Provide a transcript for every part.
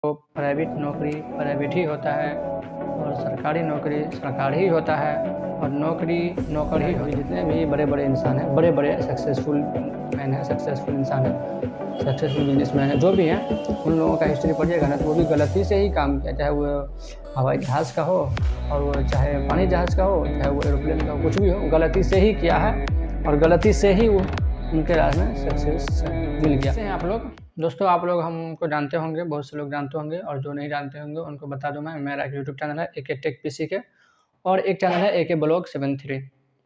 तो प्राइवेट नौकरी प्राइवेट ही होता है और सरकारी नौकरी सरकारी ही होता है और नौकरी नौकर ही होती है। जितने भी बड़े-बड़े इंसान हैं, बड़े-बड़े सक्सेसफुल मैन हैं, सक्सेसफुल इंसान हैं, सक्सेसफुल बिज़नेसमैन हैं, जो भी हैं, उन लोगों का हिस्ट्री पढ़िएगा ना तो वो भी गलती से ही काम किया, चाहे वो हवाई जहाज़ का हो और वो चाहे पानी जहाज़ का हो, चाहे वो एरोप्लेन का हो, कुछ भी हो, गलती से ही किया है और गलती से ही वो उनके राह में सक्सेस मिल गया। कैसे हैं आप लोग? दोस्तों आप लोग हमको जानते होंगे, बहुत से लोग जानते होंगे और जो नहीं जानते होंगे उनको बता दूँ मैं, मेरा एक यूट्यूब चैनल है एके टेक पीसी के और एक चैनल है एके ब्लॉग 73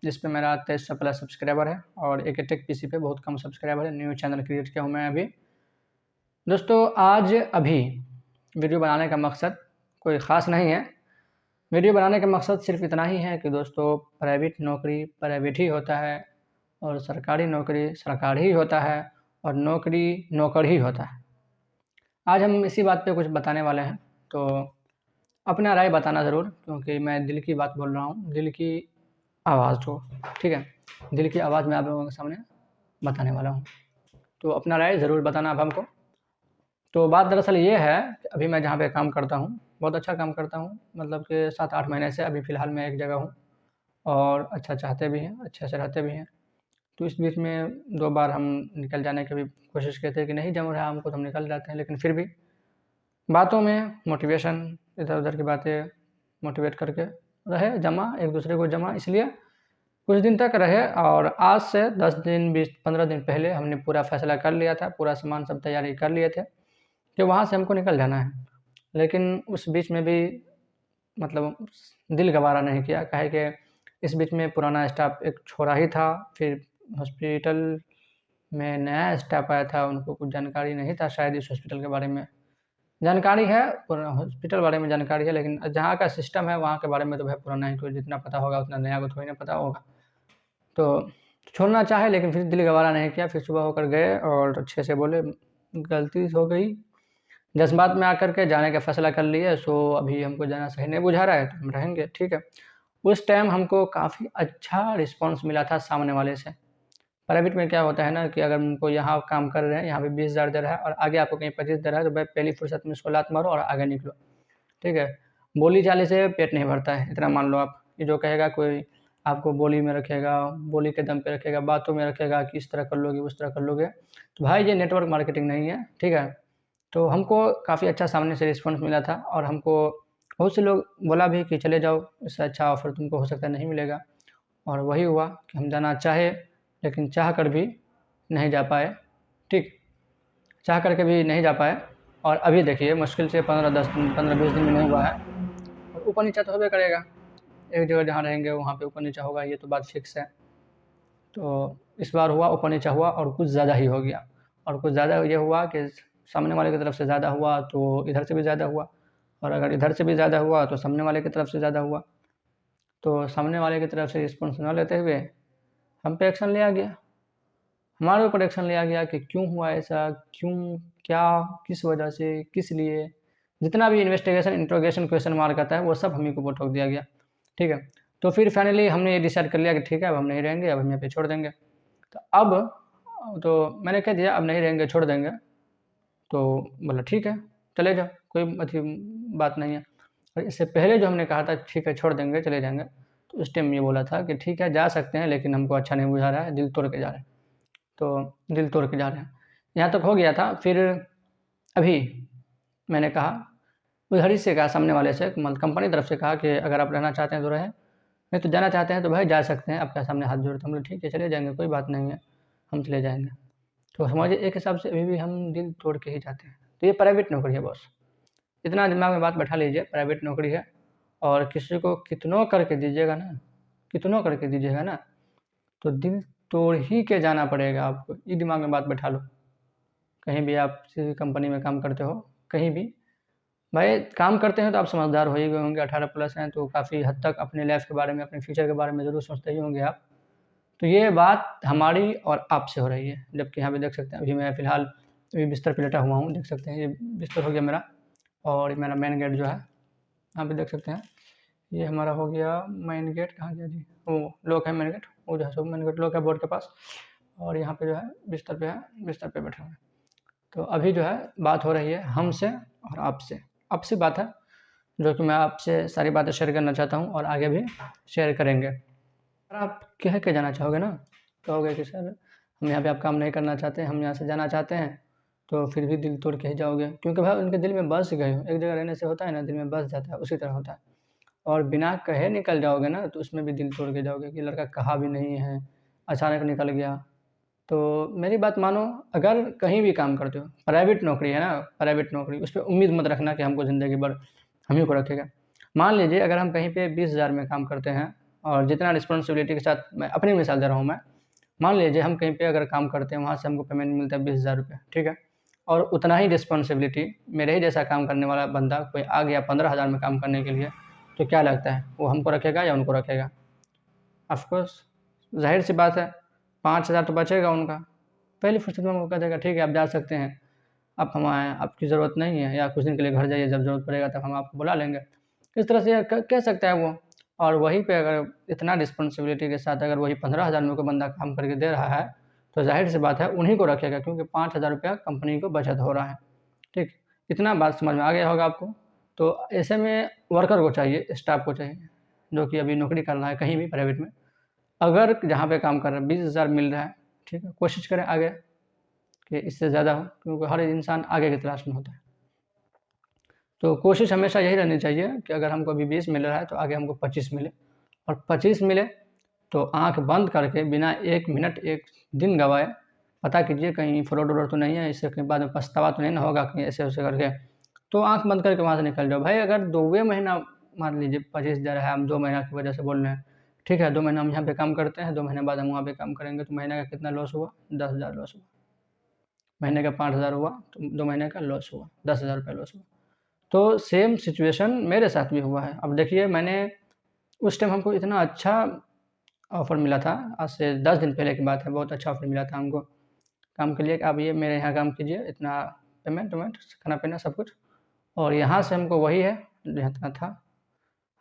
जिस पे मेरा 2300 प्लस सब्सक्राइबर है और एके टेक पीसी पे बहुत कम सब्सक्राइबर है। न्यू चैनल क्रिएट किया हूँ मैं अभी। दोस्तों आज अभी वीडियो बनाने का मकसद कोई ख़ास नहीं है। वीडियो बनाने का मकसद सिर्फ इतना ही है कि दोस्तों प्राइवेट नौकरी प्राइवेट ही होता है और सरकारी नौकरी सरकारी ही होता है और नौकरी नौकर ही होता है। आज हम इसी बात पे कुछ बताने वाले हैं, तो अपना राय बताना ज़रूर क्योंकि मैं दिल की बात बोल रहा हूँ, दिल की आवाज़ जो, ठीक है? दिल की आवाज़ मैं आप लोगों के सामने बताने वाला हूँ, तो अपना राय ज़रूर बताना अब हमको। तो बात दरअसल ये है कि अभी मैं जहाँ पे काम करता हूँ, बहुत अच्छा काम करता हूँ, मतलब कि 7-8 महीने से अभी फ़िलहाल मैं एक जगह हूँ और अच्छा चाहते भी हैं, अच्छे से रहते भी हैं। तो इस बीच में 2 बार हम निकल जाने की भी कोशिश किए थे कि नहीं जम रहा हमको तो हम निकल जाते हैं, लेकिन फिर भी बातों में मोटिवेशन, इधर-उधर की बातें मोटिवेट करके रहे, जमा एक दूसरे को जमा, इसलिए कुछ दिन तक रहे और आज से 10 दिन 20-15 दिन पहले हमने पूरा फैसला कर लिया था, पूरा सामान सब तैयारी कर लिए थे कि वहाँ से हमको निकल जाना है। लेकिन उस बीच में भी मतलब दिल गवारा नहीं किया, काहे कि इस बीच में पुराना स्टाफ एक छोड़ा ही था, फिर हॉस्पिटल में नया स्टाफ आया था, उनको कुछ जानकारी नहीं था शायद इस हॉस्पिटल के बारे में। जानकारी है, पूरा हॉस्पिटल बारे में जानकारी है, लेकिन जहाँ का सिस्टम है, वहाँ के बारे में तो भाई पुराना ही कोई जितना पता होगा उतना नया को थोड़ी ना पता होगा। तो छोड़ना चाहे लेकिन फिर दिल गवारा नहीं किया, फिर सुबह होकर गए और अच्छे से बोले, गलती हो गई, जज़्बात में आकर के जाने का फ़ैसला कर लिए, सो अभी हमको जाना सही नहीं बुझा रहा है, तो हम रहेंगे, ठीक है। उस टाइम हमको काफ़ी अच्छा रिस्पॉन्स मिला था सामने वाले से। प्राइवेट में क्या होता है ना कि अगर उनको यहाँ काम कर रहे हैं, यहाँ पे 20,000 दे रहा है और आगे आपको कहीं 25 दे रहा है, तो भाई पहली फुर्सत में उसको लात मारो और आगे निकलो, ठीक है। बोली-चाली से पेट नहीं भरता है, इतना मान लो आप। ये जो कहेगा कोई आपको बोली में रखेगा, बोली के दम पे रखेगा, बातों में रखेगा कि इस तरह कर लोगे, उस तरह कर लोगे, तो भाई ये नेटवर्क मार्केटिंग नहीं है, ठीक है। तो हमको काफ़ी अच्छा सामने से रिस्पॉन्स मिला था और हमको बहुत से लोग बोला भी कि चले जाओ, इससे अच्छा ऑफ़र तुमको हो सकता है नहीं मिलेगा और वही हुआ कि हम जाना चाहे, लेकिन चाह कर भी नहीं जा पाए, ठीक। चाह करके भी नहीं जा पाए और अभी देखिए मुश्किल से 15-10 दिन 15-20 दिन में नहीं हुआ है और ऊपर-नीचा तो होबे करेगा। एक जगह जहाँ रहेंगे वहाँ पे ऊपर-नीचा होगा, ये तो बात फ़िक्स है। तो इस बार हुआ ऊपर-नीचा हुआ और कुछ ज़्यादा ही हो गया और कुछ ज़्यादा ये हुआ कि सामने वाले की तरफ से ज़्यादा हुआ तो इधर से भी ज़्यादा हुआ और अगर इधर से भी ज़्यादा हुआ तो सामने वाले की तरफ से ज़्यादा हुआ। तो सामने वाले की तरफ से रिस्पॉन्स ना लेते हुए हम पे एक्शन लिया गया। हमारे ऊपर एक्शन लिया गया कि क्यों हुआ ऐसा? क्यों? क्या? किस वजह से? किस लिए? जितना भी इन्वेस्टिगेशन, इंट्रोगेशन, क्वेश्चन मार्क आता है, वो सब हम ही के ऊपर ठोक दिया गया, ठीक है। तो फिर फाइनली हमने ये डिसाइड कर लिया कि ठीक है, अब हम नहीं रहेंगे, अब हम यहाँ पे छोड़ देंगे। तो अब तो मैंने कह दिया, अब नहीं रहेंगे, छोड़ देंगे। तो बोला ठीक है, चले जाओ, कोई बात नहीं है। और इससे पहले जो हमने कहा था ठीक है, छोड़ देंगे, चले जाएँगे, तो उस टाइम ये बोला था कि ठीक है, जा सकते हैं, लेकिन हमको अच्छा नहीं बुझा रहा है, दिल तोड़ के जा रहे हैं। तो दिल तोड़ के जा रहे हैं। यहाँ तक हो गया था, फिर अभी मैंने कहा, उधर ही से कहा सामने वाले से मतलब कंपनी तरफ से कहा कि अगर आप रहना चाहते हैं तो रहें, नहीं तो जाना चाहते हैं तो भाई जा सकते हैं, आपके सामने हाथ जोड़े। तो हम बोले ठीक है, चले जाएँगे, कोई बात नहीं है, हम चले जाएँगे। तो समझिए एक हिसाब से अभी भी हम दिल तोड़ के ही जाते हैं। तो ये प्राइवेट नौकरी है बॉस, इतना दिमाग में बात बैठा लीजिए, प्राइवेट नौकरी है और किसी को कितनों करके दीजिएगा ना, कितनों करके दीजिएगा ना, तो दिल तोड़ ही के जाना पड़ेगा आपको, ये दिमाग में बात बैठा लो। कहीं भी आप किसी भी कंपनी में काम करते हो, कहीं भी, भाई काम करते हैं तो आप समझदार हो ही गए होंगे, 18 प्लस हैं तो काफ़ी हद तक अपने लाइफ़ के बारे में, अपने फ्यूचर के बारे में ज़रूर सोचते ही होंगे आप। तो ये बात हमारी और आपसे हो रही है, जबकि यहाँ पे देख सकते हैं अभी मैं फ़िलहाल अभी बिस्तर पे लेटा हुआ हूँ, देख सकते हैं ये बिस्तर हो गया मेरा और मेरा मेन गेट जो है, यहाँ पे देख सकते हैं, ये हमारा हो गया मेन गेट। कहाँ गया जी? वो लॉक है मेन गेट, वो जो है सो मेन गेट लॉक है बोर्ड के पास और यहाँ पे जो है बिस्तर पे है, बिस्तर पे बैठे हुए हैं। तो अभी जो है बात हो रही है हमसे और आपसे बात है, जो कि मैं आपसे सारी बातें शेयर करना चाहता हूँ और आगे भी शेयर करेंगे। अगर आप कह के जाना चाहोगे ना, कहोगे कि सर हम यहाँ पे आप काम नहीं करना चाहते, हम यहाँ से जाना चाहते हैं, तो फिर भी दिल तोड़ के ही जाओगे, क्योंकि भाई उनके दिल में बस गए हो। एक जगह रहने से होता है ना, दिल में बस जाता है, उसी तरह होता है। और बिना कहे निकल जाओगे ना, तो उसमें भी दिल तोड़ के जाओगे कि लड़का कहा भी नहीं है, अचानक निकल गया। तो मेरी बात मानो, अगर कहीं भी काम करते हो, प्राइवेट नौकरी है ना, प्राइवेट नौकरी, उस पर उम्मीद मत रखना कि हमको ज़िंदगी भर हम ही को रखेगा। मान लीजिए अगर हम कहीं पे 20,000 में काम करते हैं, और जितना रिस्पॉन्सिबिलिटी के साथ, मैं अपनी मिसाल दे रहा हूँ मैं, मान लीजिए हम कहीं पे अगर काम करते हैं, वहाँ से हमको पेमेंट मिलता है 20,000 रुपये, ठीक है, और उतना ही रिस्पॉन्सिबिलिटी मेरे ही जैसा काम करने वाला बंदा कोई आ गया 15,000 में काम करने के लिए, तो क्या लगता है वो हमको रखेगा या उनको रखेगा? ऑफकोर्स ज़ाहिर सी बात है, 5,000 तो बचेगा उनका। पहली फुर्सत में वो कह देगा ठीक है आप जा सकते हैं, आप हम आएँ, आपकी ज़रूरत नहीं है, या कुछ दिन के लिए घर जाइए, जब ज़रूरत पड़ेगा तब हम आपको बुला लेंगे। इस तरह से कह सकता है वो। और वहीं पे अगर इतना रिस्पॉन्सिबिलिटी के साथ अगर वही 15,000 में कोई बंदा काम करके दे रहा है, तो ज़ाहिर सी बात है उन्हीं को रखेगा, क्योंकि 5,000 रुपया कंपनी को बचत हो रहा है। ठीक, इतना बात समझ में आ गया होगा आपको। तो ऐसे में वर्कर को चाहिए, स्टाफ को चाहिए, जो कि अभी नौकरी कर रहा है कहीं भी प्राइवेट में, अगर जहाँ पे काम कर रहा है 20,000 मिल रहा है, ठीक है, कोशिश करें आगे कि इससे ज़्यादा हो, क्योंकि हर इंसान आगे की तलाश में होता है। तो कोशिश हमेशा यही रहनी चाहिए कि अगर हमको अभी 20 मिल रहा है तो आगे हमको 25 मिले, और 25 मिले तो आँख बंद करके बिना 1 मिनट 1 दिन गँवाए पता कीजिए कहीं फ्रॉड व्रॉड तो नहीं है, इससे कहीं बाद में पछतावा तो नहीं ना होगा कहीं ऐसे-वैसे करके, तो आँख बंद करके वहाँ से निकल जाओ। भाई अगर 2वें महीना मान लीजिए 25,000 है, हम 2 महीना की वजह से बोल रहे हैं, ठीक है, 2 महीना हम यहाँ पे काम करते हैं, 2 महीने बाद हम वहाँ पे काम करेंगे, तो महीने का कितना लॉस हुआ? 10,000 लॉस हुआ। महीने का 5,000 हुआ, तो 2 महीने का लॉस हुआ, 10,000 रुपये लॉस हुआ। तो सेम सिचुएशन मेरे साथ भी हुआ है। अब देखिए मैंने उस टाइम हमको इतना अच्छा ऑफ़र मिला था, आज से 10 दिन पहले की बात है, बहुत अच्छा ऑफ़र मिला था हमको काम के लिए कि आप ये मेरे यहाँ काम कीजिए, इतना पेमेंट-वेमेंट, खाना-पीना सब कुछ, और यहाँ से हमको वही है जहाँ इतना था।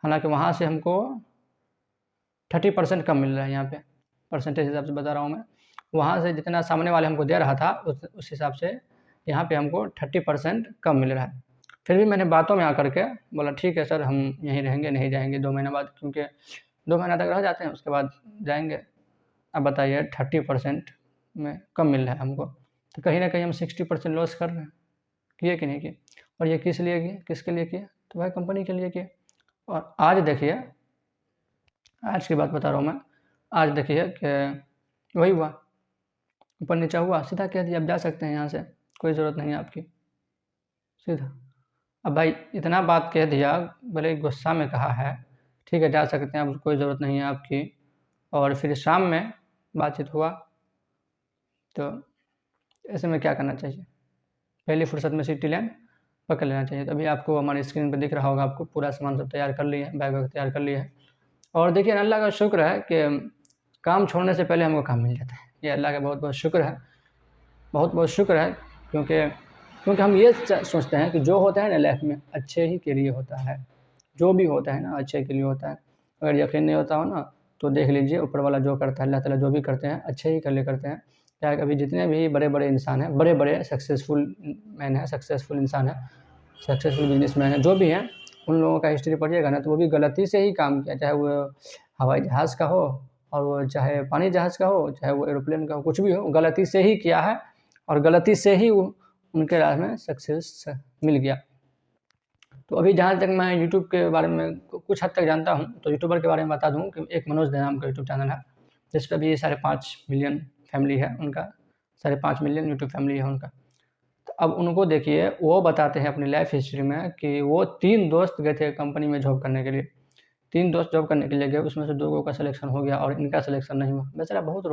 हालाँकि वहाँ से हमको 30% कम मिल रहा है यहाँ पे, परसेंटेज हिसाब से बता रहा हूँ मैं। वहाँ से जितना सामने वाले हमको दे रहा था उस हिसाब से यहाँ पे हमको 30% कम मिल रहा है। फिर भी मैंने बातों में आकर के बोला ठीक है सर हम यहीं रहेंगे, नहीं जाएँगे 2 महीने बाद, क्योंकि 2 महीना तक रह जाते हैं उसके बाद जाएँगे। अब बताइए 30% में कम मिल रहा है हमको, तो कहीं न कहीं हम 60% लॉस कर रहे हैं। किए कि नहीं किए? और ये किस लिए किए? किसके लिए किए? तो भाई कंपनी के लिए किए। और आज देखिए, आज की बात बता रहा हूँ मैं, आज देखिए कि वही हुआ, ऊपर-नीचा हुआ, सीधा कह दिया आप जा सकते हैं यहाँ से, कोई ज़रूरत नहीं है आपकी, सीधा। अब भाई इतना बात कह दिया, भले ही गुस्सा में कहा है, ठीक है जा सकते हैं, अब कोई ज़रूरत नहीं है आपकी, और फिर शाम में बातचीत हुआ, तो ऐसे में क्या करना चाहिए? पहली फुर्सत में सिटी लैंड पकड़ लेना चाहिए। तो अभी आपको हमारी स्क्रीन पे दिख रहा होगा, आपको पूरा सामान सब तैयार कर लिए हैं, बैग वैग तैयार कर लिए हैं। और देखिए अल्लाह का शुक्र है कि काम छोड़ने से पहले हमको काम मिल जाता है। ये अल्लाह का बहुत-बहुत शुक्र है, बहुत-बहुत शुक्र है, क्योंकि क्योंकि हम ये सोचते हैं कि जो होता है ना लाइफ़ में अच्छे ही के लिए होता है। जो भी होता है ना अच्छे के लिए होता है। अगर यकीन नहीं होता हो ना, तो देख लीजिए ऊपर वाला जो करता है, अल्लाह ताला जो भी करते हैं अच्छे ही के लिए करते हैं। क्या है कि अभी जितने भी बड़े-बड़े इंसान हैं, बड़े-बड़े सक्सेसफुल मैन हैं, सक्सेसफुल इंसान हैं, सक्सेसफुल बिज़नेसमैन हैं, जो भी हैं, उन लोगों का हिस्ट्री पढ़िएगा ना तो वो भी गलती से ही काम किया, चाहे वो हवाई जहाज़ का हो, और वो चाहे पानी जहाज़ का हो, चाहे वो एरोप्लेन का हो, कुछ भी हो, गलती से ही किया है, और गलती से ही वो उनके राह में सक्सेस मिल गया। तो अभी जहाँ तक मैं यूट्यूब के बारे में कुछ हद तक जानता हूँ, तो यूट्यूबर के बारे में बता दूँ कि एक मनोज दे नाम का यूट्यूब चैनल है, जिस पे भी 5.5 मिलियन फैमिली है उनका, 5.5 मिलियन यूट्यूब फैमिली है उनका। तो अब उनको देखिए, वो बताते हैं अपनी लाइफ़ हिस्ट्री में कि वो 3 दोस्त गए थे कंपनी में जॉब करने के लिए। 3 दोस्त जॉब करने के लिए गए, उसमें से 2 लोगों का सिलेक्शन हो गया और इनका सिलेक्शन नहीं हुआ। बेचारा बहुत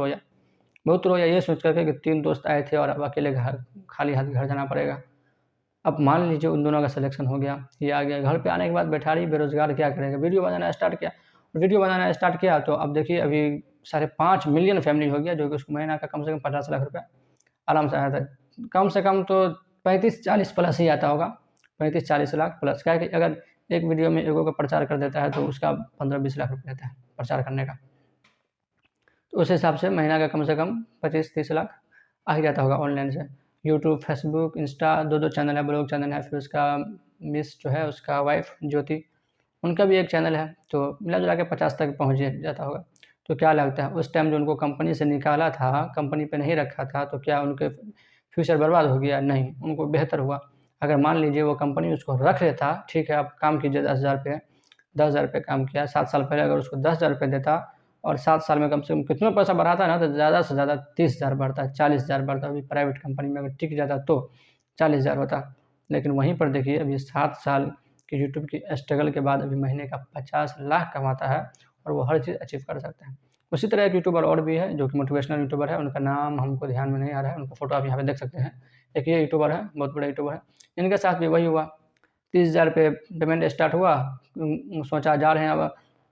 रोया ये सोच कर के कि 3 दोस्त आए थे और अब अकेले खाली हाथ घर जाना पड़ेगा। अब मान लीजिए उन दोनों का सिलेक्शन हो गया, ये आ गया, घर पे आने के बाद बेचारी बेरोज़गार क्या करेगा? वीडियो बनाना स्टार्ट किया तो अब देखिए अभी 5.5 मिलियन फैमिली हो गया, जो कि उसको महीना का कम से कम 50 लाख रुपया आराम से आता है। कम से कम तो 35-40 प्लस ही आता होगा, 35-40 लाख प्लस। क्या है कि अगर एक वीडियो में एगो का प्रचार कर देता है तो उसका 15-20 लाख रुपये रहता है प्रचार करने का। तो उस हिसाब से महीना का कम से कम 25-30 लाख आ ही जाता होगा ऑनलाइन से। यूट्यूब, फेसबुक, इंस्टा, 2-2 चैनल है, ब्लॉग चैनल है। फिर उसका मिस जो है उसका वाइफ़ ज्योति, उनका भी एक चैनल है। तो मिला-जुला के 50 तक पहुँच जाता होगा। तो क्या लगता है उस टाइम जो उनको कंपनी से निकाला था, कंपनी पे नहीं रखा था, तो क्या उनके फ्यूचर बर्बाद हो गया? नहीं, उनको बेहतर हुआ। अगर मान लीजिए वो कंपनी उसको रख लेता, ठीक है आप काम कीजिए 10,000 पे, 10,000 पे काम किया, 7 साल पहले अगर उसको 10,000 रुपए देता और 7 साल में कम से कम कितना पैसा बढ़ाता ना, तो ज़्यादा से ज़्यादा 30,000 बढ़ता, 40,000 बढ़ता। अभी प्राइवेट कंपनी में अगर टिक जाता तो 40,000 होता। लेकिन वहीं पर देखिए अभी 7 साल की यूट्यूब की स्ट्रगल के बाद अभी महीने का 50 लाख कमाता है और वो हर चीज़ अचीव कर सकता है। उसी तरह एक यूट्यूबर और भी है जो कि मोटिवेशनल यूट्यूबर है, उनका नाम हमको ध्यान में नहीं आ रहा है, उनका फ़ोटो आप यहाँ पे देख सकते हैं। एक ये यूट्यूबर है, बहुत बड़ा यूट्यूबर है, इनके साथ भी वही हुआ। 30,000 पे पेमेंट स्टार्ट हुआ, सोचा जा रहे हैं अब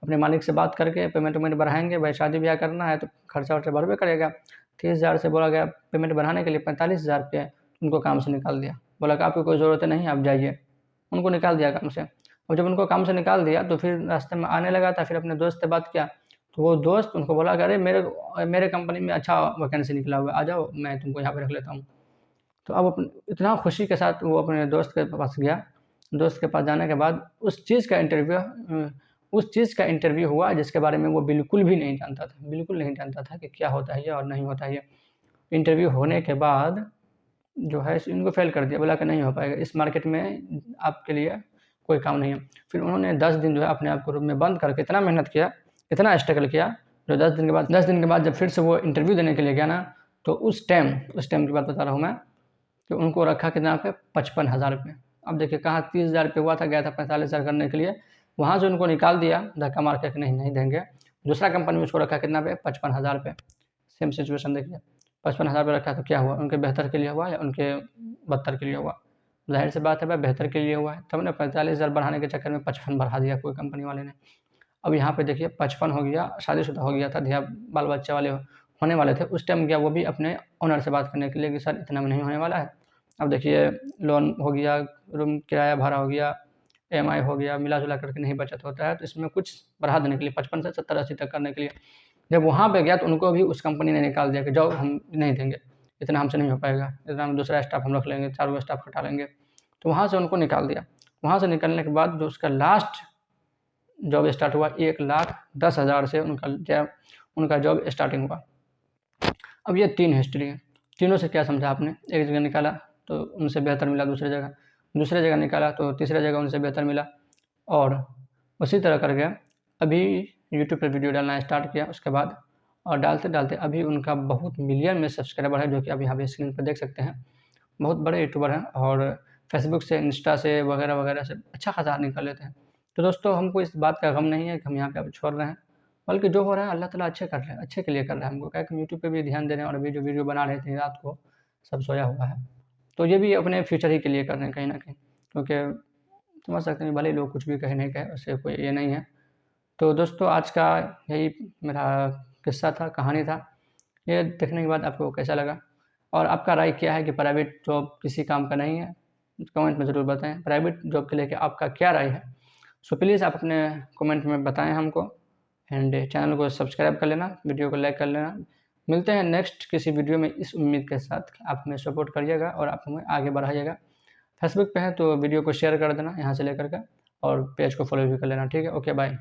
अपने मालिक से बात करके पेमेंट बढ़ाएँगे, भाई शादी-ब्याह करना है तो खर्चा-वर्चा बढ़बे करेगा। 30,000 से बोला गया पेमेंट बढ़ाने के लिए 45,000 पे उनको काम से निकाल दिया। बोला कि आपको कोई ज़रूरत नहीं, आप जाइए। उनको निकाल दिया काम से। और जब उनको काम से निकाल दिया तो फिर रास्ते में आने लगा था, फिर अपने दोस्त से बात किया, तो वो दोस्त उनको बोला कि अरे मेरे कंपनी में अच्छा वैकेंसी निकला हुआ है, आ जाओ मैं तुमको यहाँ पे रख लेता हूँ। तो अब इतना खुशी के साथ वो अपने दोस्त के पास गया। दोस्त के पास जाने के बाद उस चीज़ का इंटरव्यू हुआ जिसके बारे में वो बिल्कुल भी नहीं जानता था। बिल्कुल नहीं जानता था कि क्या होता है ये और नहीं होता है ये। इंटरव्यू होने के बाद जो है इनको फ़ेल कर दिया, बोला कि नहीं हो पाएगा, इस मार्केट में आपके लिए कोई काम नहीं है। फिर उन्होंने 10 दिन जो है अपने आप को रूम में बंद करके इतना मेहनत किया, इतना स्ट्रगल किया, जो 10 दिन के बाद जब फिर से वो इंटरव्यू देने के लिए गया ना, तो उस टाइम की बात बता रहा हूँ मैं, कि उनको रखा कितना पे 55,000 रुपए। अब देखिए कहाँ 30,000 पे हुआ था, गया था 45,000 करने के लिए, वहाँ से उनको निकाल दिया धक्का मार के कि नहीं देंगे। दूसरा कंपनी में उसको रखा कितना पे 55,000 पे। सेम सिचुएशन देखिए, 55,000 पे रखा तो क्या हुआ? उनके बेहतर के लिए हुआ या उनके बदतर के लिए हुआ? ज़ाहिर-सी बात है भाई बेहतर के लिए हुआ है, तब ना 45,000 बढ़ाने के चक्कर में 55 बढ़ा दिया कोई कंपनी वाले ने। अब यहाँ पे देखिए 55 हो गया, शादीशुदा हो गया था, बाल-बच्चा वाले होने वाले थे, उस टाइम गया वो भी अपने ओनर से बात करने के लिए कि सर इतना में नहीं होने वाला है। अब देखिए लोन हो गया, रूम किराया भाड़ा हो गया, ईएमआई हो गया, मिला-जुला करके नहीं बचत होता है, तो इसमें कुछ बढ़ा देने के लिए 55 से 70-80 तक करने के लिए जब वहाँ पे गया तो उनको भी उस कंपनी ने निकाल दिया कि जाओ हम नहीं देंगे, इतना हमसे नहीं हो पाएगा, इतना में दूसरा स्टाफ हम रख लेंगे, 4 गो स्टाफ हटा लेंगे। तो वहाँ से उनको निकाल दिया। वहाँ से निकलने के बाद जो उसका लास्ट जॉब स्टार्ट हुआ 1,10,000 से उनका जॉब स्टार्टिंग हुआ। अब ये 3 हिस्ट्री है, तीनों से क्या समझा आपने? एक जगह निकाला तो उनसे बेहतर मिला दूसरी जगह निकाला तो तीसरी जगह उनसे बेहतर मिला और उसी तरह करके अभी यूट्यूब पे वीडियो डालना स्टार्ट किया उसके बाद और डालते-डालते अभी उनका बहुत मिलियन में सब्सक्राइबर है, जो कि अभी यहाँ पे स्क्रीन पे देख सकते हैं। बहुत बड़े यूट्यूबर हैं और फेसबुक से, इंस्टा से वगैरह से अच्छा खासा अर्निंग कर लेते हैं। तो दोस्तों हमको इस बात का गम नहीं है कि हम यहाँ पे अब छोड़ रहे हैं, बल्कि जो हो रहा है अल्लाह ताला अच्छे कर रहे हैं, अच्छे के लिए कर रहा है हमको। क्या है कि हम यूट्यूब पे भी ध्यान दे रहे हैं और अभी जो वीडियो बना रहे थे रात को, सब सोया हुआ है। तो ये भी अपने फ्यूचर ही के लिए कर रहे हैं कहीं न कहीं, क्योंकि समझ सकते हैं भले ही लोग कुछ भी कहें नहीं कहें, उससे कोई ये नहीं है। तो दोस्तों आज का यही मेरा किस्सा था, कहानी था। ये देखने के बाद आपको कैसा लगा? और आपका राय क्या है कि प्राइवेट जॉब किसी काम का नहीं है? कमेंट में ज़रूर बताएँ। प्राइवेट जॉब को लेके आपका क्या राय है? सो प्लीज़ आप अपने कमेंट में बताएँ हमको एंड चैनल को सब्सक्राइब कर लेना, वीडियो को लाइक कर लेना। मिलते हैं नेक्स्ट किसी वीडियो में इस उम्मीद के साथ कि आप हमें सपोर्ट करिएगा और आप हमें आगे बढ़ाइएगा। फेसबुक पे हैं तो वीडियो को शेयर कर देना यहाँ से लेकर के और पेज को फॉलो भी कर लेना। ठीक है? Okay bye.